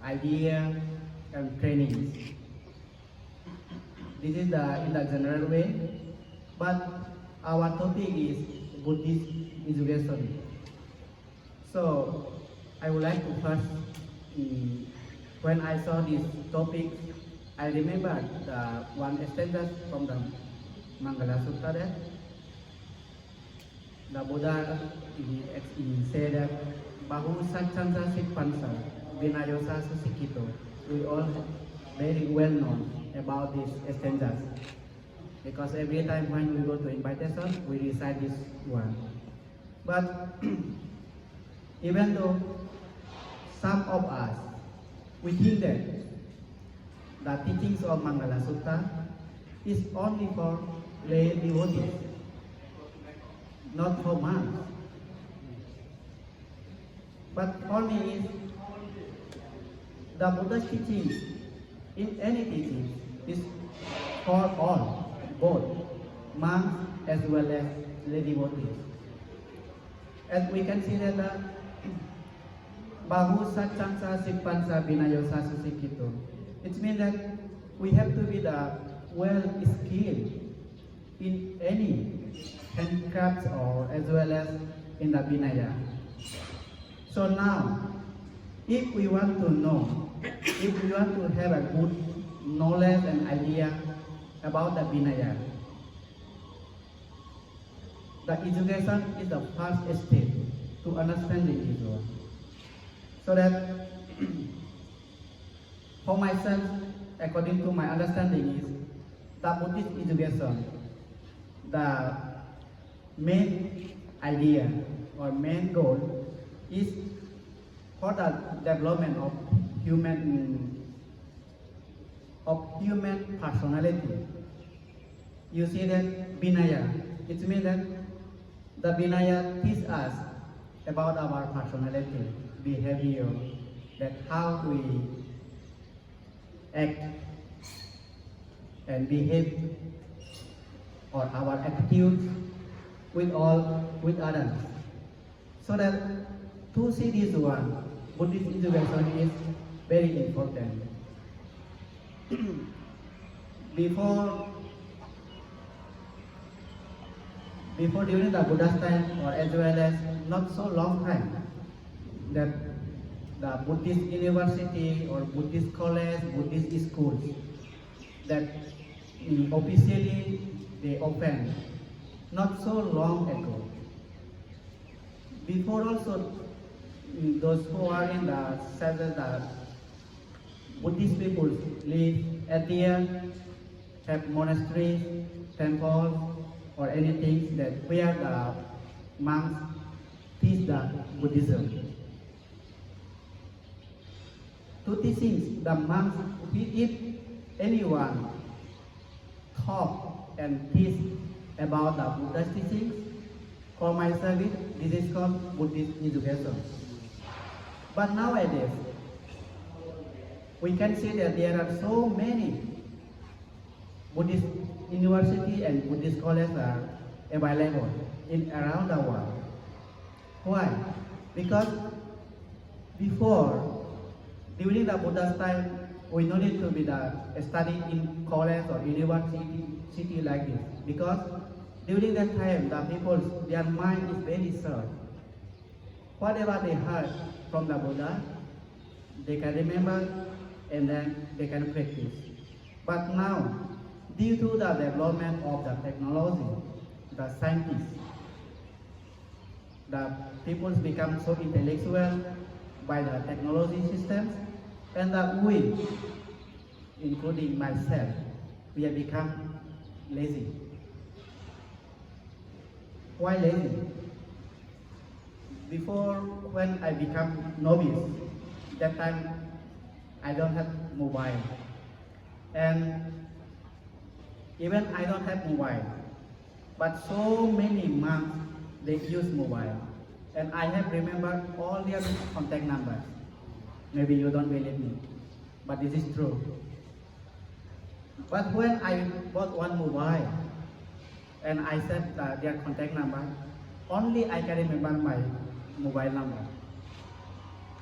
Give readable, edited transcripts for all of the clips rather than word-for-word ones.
idea and trainings. This is in the general way, but our topic is Buddhist education. So I would like to first, when I saw this topic, I remember the one stanza from the Mangala Sutta that the Buddha said that Bahu Satchansa Sitpansa Vinayosa Susikito. We all very well known about these stanzas because every time when we go to invitation, we recite this one. But even though some of us, we think that the teachings of Mangala Sutta is only for lay devotees, not for monks. But only is the Buddha's teaching, in any teaching, is for all, both monks as well as lay devotees. And we can see that the Bahu Satchansa Sippansa Binayosa Susikito. It means that we have to be the well skilled in any handcrafts or as well as in the Vinaya. So now, if we want to know, if we want to have a good knowledge and idea about the Vinaya, the education is the first step to understanding this one. So that for myself, according to my understanding, is the Buddhist education, the main idea or main goal is for the development of human personality. You see that Vinaya, it means that the Vinaya teaches us about our personality, behavior, that how we act and behave, or our attitude with others. So that to see this one, Buddhist education is very important. Before during the Buddha's time, or as well as not so long time, that the Buddhist university or Buddhist college, Buddhist schools, that officially they opened not so long ago. Before also, those who are in the centers, the Buddhist people live at the end, have monasteries, temples, or anything that where the monks teach the Buddhism. Two teachings, the monks, if anyone talk and teach about the Buddha's teachings, for my service, this is called Buddhist education. But nowadays, we can see that there are so many Buddhist university and Buddhist colleges are available in around the world. Why? Because before, during the Buddha's time, we no need to be study in college or university like this. Because during that time, the people, their mind is very short. Whatever they heard from the Buddha, they can remember and then they can practice. But now, due to the development of the technology, the scientists, the people become so intellectual by the technology systems, and that we, including myself, we have become lazy. Why lazy? Before, when I become novice, that time I don't have mobile, and even I don't have mobile, but so many months they use mobile, and I have remembered all their contact numbers. Maybe you don't believe me, but this is true. But when I bought one mobile, and I set their contact number, only I can remember my mobile number.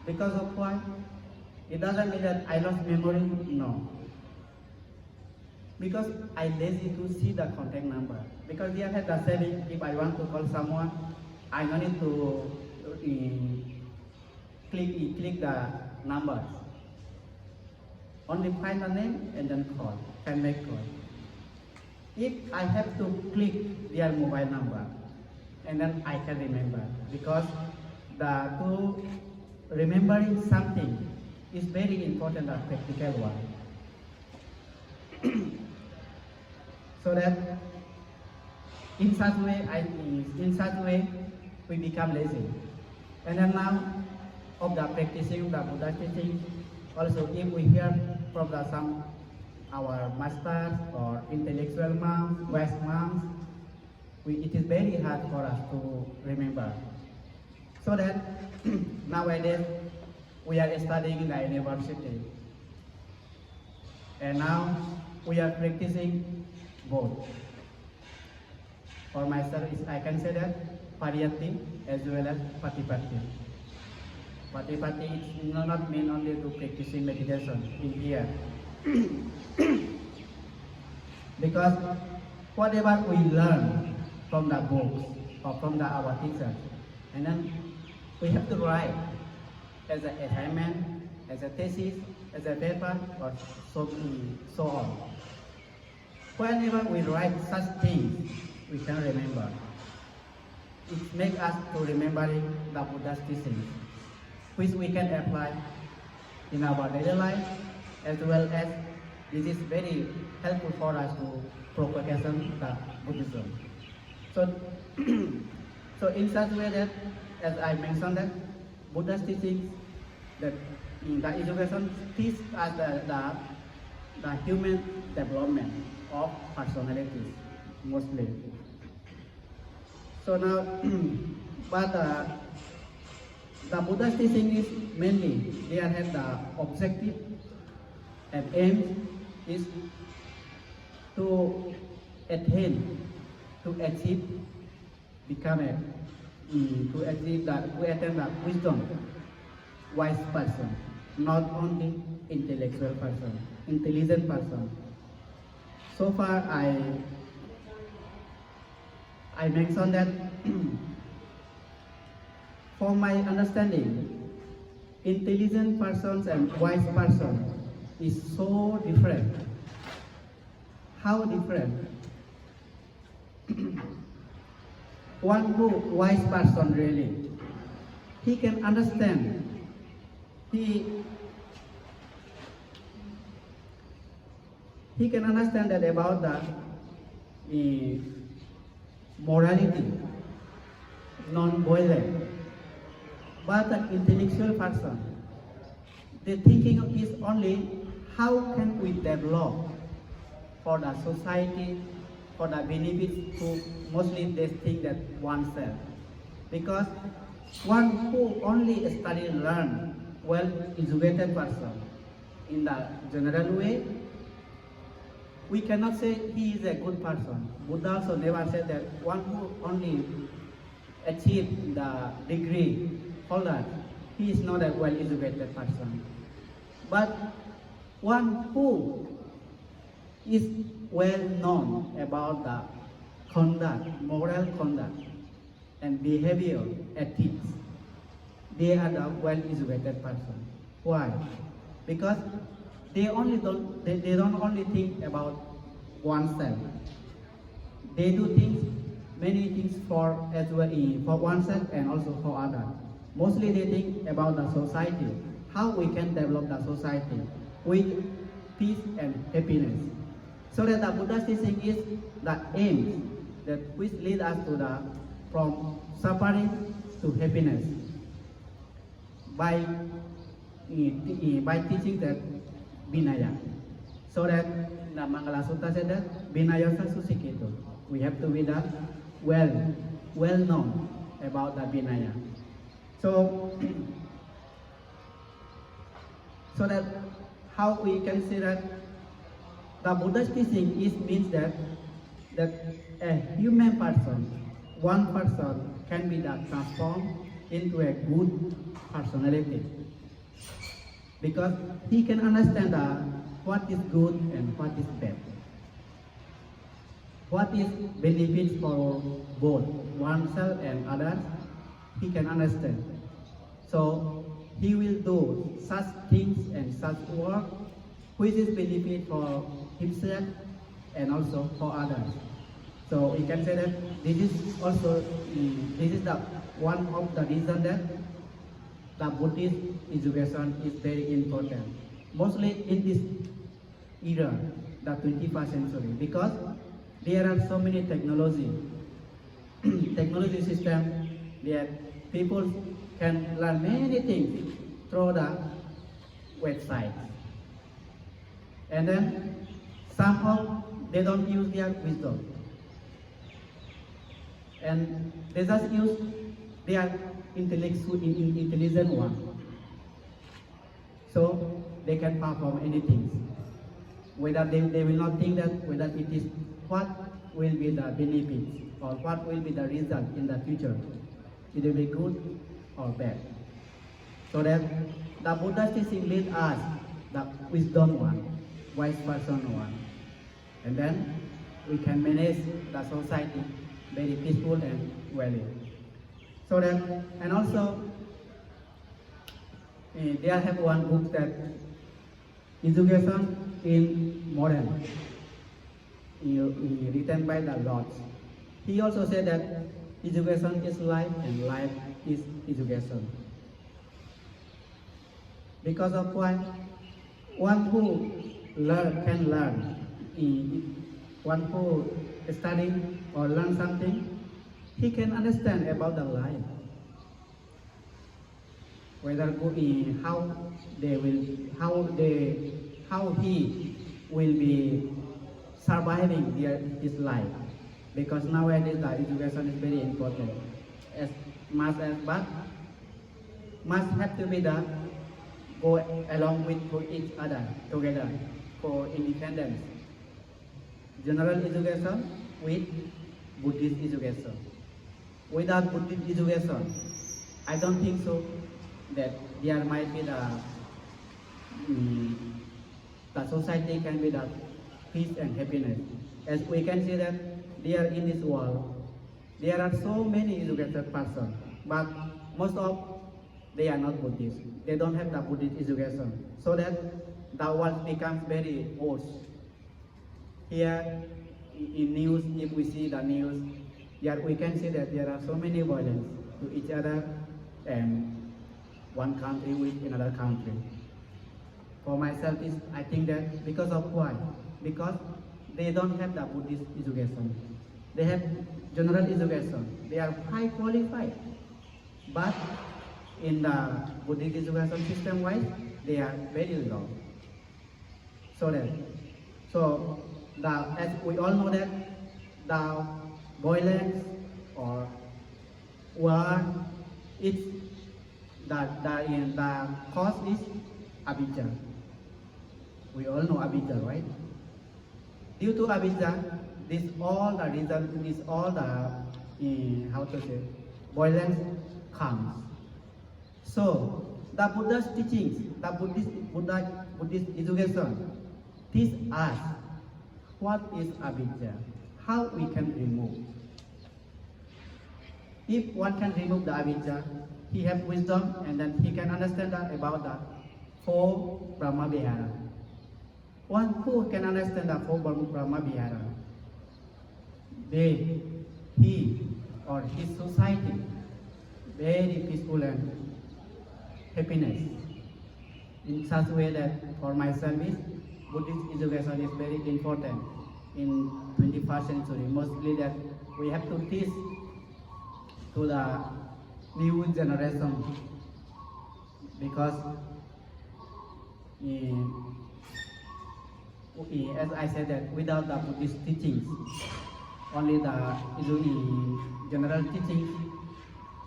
Because of why? It doesn't mean that I lost memory, no. Because I lazy to see the contact number. Because they have the setting, if I want to call someone, I don't need to click the numbers. Only find the name and then call, can make call. If I have to click their mobile number, and then I can remember, because to remembering something is very important, a practical one. So that in such way we become lazy. And then now of the practicing the Buddha teaching, also if we hear from some our masters or intellectual monks, West monks, it is very hard for us to remember. So that nowadays we are studying in the university, and now we are practicing both. For myself, I can say that pariyatti as well as patipatti. Patipatti is not mean only to practicing meditation in here. Because whatever we learn from the books or from our teachers, and then we have to write as an assignment, as a thesis, as a paper, or so on. Whenever we write such things, we can remember. It makes us to remembering the Buddha's teachings, which we can apply in our daily life, as well as this is very helpful for us to propagation the Buddhism. So, so in such way that, as I mentioned, that Buddha's teachings, that in the education teach us the human development of personalities mostly. So now, but the Buddha's teaching is mainly they have the objective and aim is to attain, to achieve, become to attain the wisdom, wise person, not only intellectual person, intelligent person. So far, I mentioned that for my understanding, intelligent persons and wise persons is so different. How different? One who wise person really, he can understand. He can understand that about the morality, non-violent. But an intellectual person, the thinking is only how can we develop for the society, for the benefits to mostly they think that oneself. Because one who only study and learn, well-educated person, in the general way, we cannot say he is a good person. Buddha also never said that one who only achieved the degree holder, he is not a well-educated person. But one who is well known about the conduct, moral conduct, and behavior, ethics, they are the well-educated person. Why? Because they don't only think about oneself. They do many things for as well for oneself and also for others. Mostly they think about the society, how we can develop the society with peace and happiness. So that the Buddha's teaching is the aim that which lead us to from suffering to happiness by teaching that Vinaya. So that the Mangala Sutta said that Vinaya Susikito. We have to be well known about the Vinaya. So that how we can say that the Buddha's teaching means that a human person, one person can be transformed into a good personality. because he can understand what is good and what is bad. What is benefits for both oneself and others, he can understand. So he will do such things and such work which is benefit for himself and also for others. So we can say that this is also this is the one of the reason that the Buddhist education is very important, mostly in this era, the 21st century, because there are so many technology system that people can learn many things through the website, and then somehow they don't use their wisdom, and they just use their intelligent one, so they can perform anything. Whether they will not think that whether it is what will be the benefits or what will be the result in the future. It will be good or bad. So that the Buddha's teaching lead us the wisdom one, wise person one. And then we can manage the society very peaceful and well. So that, and also they have one book that education in modern, written by the Lord. He also said that education is life and life is education. Because of why? One who can learn, one who study or learn something, he can understand about the life. Whether how he will be surviving his life, because nowadays the education is very important, as much as but must have to be the go along with each other together for independence. General education with Buddhist education. Without Buddhist education, I don't think so that there might be the society can be the peace and happiness. As we can see that there in this world, there are so many educated persons, but most of they are not Buddhist. They don't have the Buddhist education, so that the world becomes very worse. Here in news, if we see the news, here we can see that there are so many violence to each other and one country with another country. For myself, I think that because of why? Because they don't have the Buddhist education. They have general education. They are high qualified, but in the Buddhist education system wise, they are very low. So as we all know that the violence or war, it's the cause is avijja. We all know avijja, right? Due to avijja, this all the reason, this all the violence comes. So the Buddha's teachings, the Buddhist education teach us what is avijja, how we can remove. If one can remove the avijja, he has wisdom, and then he can understand about the four Brahma Vihara. One who can understand the four Brahma Vihara, he or his society very peaceful and happiness. In such way that for myself, Buddhist education is very important in 21st century. Mostly that we have to teach to the new generation, because as I said that without the Buddhist teachings, only the general teachings,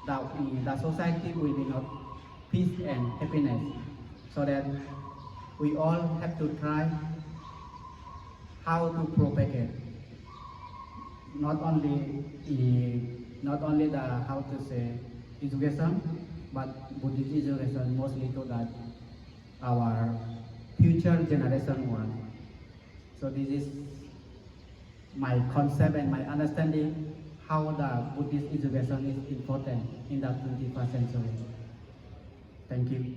the society will be not peace and happiness. So that we all have to try how to propagate not only the education, but Buddhist education mostly to the our future generation want. So this is my concept and my understanding how the Buddhist education is important in the 21st century. Thank you.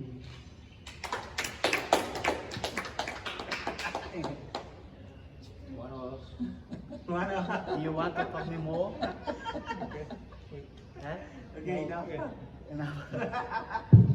You want to talk me more? Okay. Okay, enough. Enough.